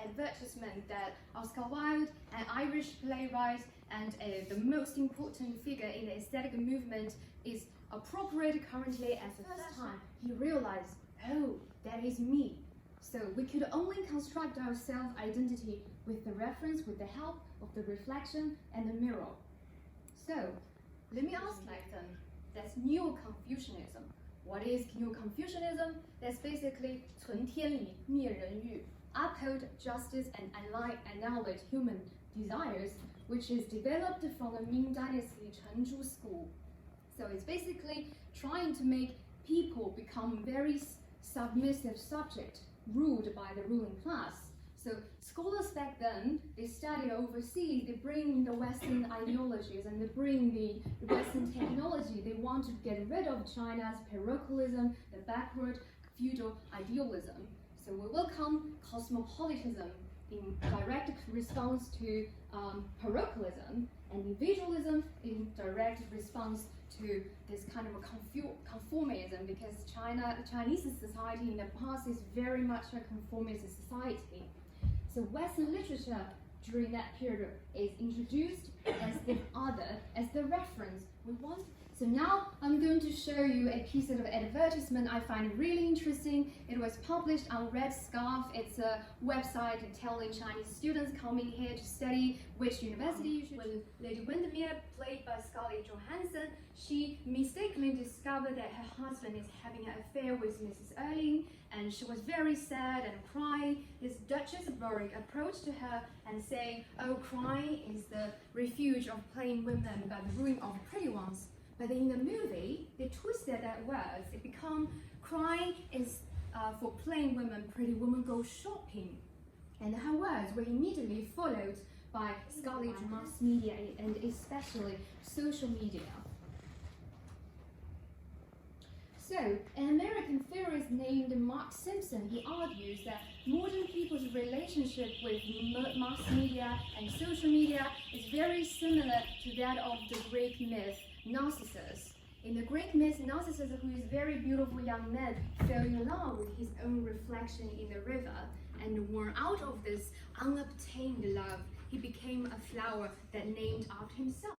advertisement that Oscar Wilde, an Irish playwright and the most important figure in the aesthetic movement, is appropriated currently as the first time he realized, oh, that is me. So we could only construct our self-identity with the reference, with the help of the reflection and the mirror. So let me ask you then, that's Neo-Confucianism. What is Neo-Confucianism? That's basically 存天理,灭人欲, uphold justice and annihilate human desires, which is developed from the Ming Dynasty Chenzhou school. So it's basically trying to make people become very submissive subject, ruled by the ruling class. So scholars back then, they study overseas, they bring the Western ideologies and they bring the Western technology. They want to get rid of China's parochialism, the backward feudal idealism. So we welcome cosmopolitanism in direct response to parochialism, and individualism in direct response to this kind of a conformism, because Chinese society in the past is very much a conformist society. So Western literature during that period is introduced as the other, as the reference we want. So now I'm going to show you a piece of advertisement I find really interesting. It was published on Red Scarf. It's a website telling Chinese students coming here to study which university you should. When Lady Windermere, played by Scarlett Johansson, she mistakenly discovered that her husband is having an affair with Mrs. Erling, and she was very sad and crying. This Duchess of Warwick approached to her and saying, "Oh, crying is the refuge of plain women, but the ruin of pretty ones." But in the movie, they twisted that words. It become crying is for plain women, pretty women go shopping. And her words were immediately followed by Scarlet mass media and especially social media. So, an American theorist named Mark Simpson, he argues that modern people's relationship with mass media and social media is very similar to that of the Greek myth Narcissus. In the Greek myth, Narcissus, who is a very beautiful young man, fell in love with his own reflection in the river, and born out of this unobtained love, he became a flower that named after himself.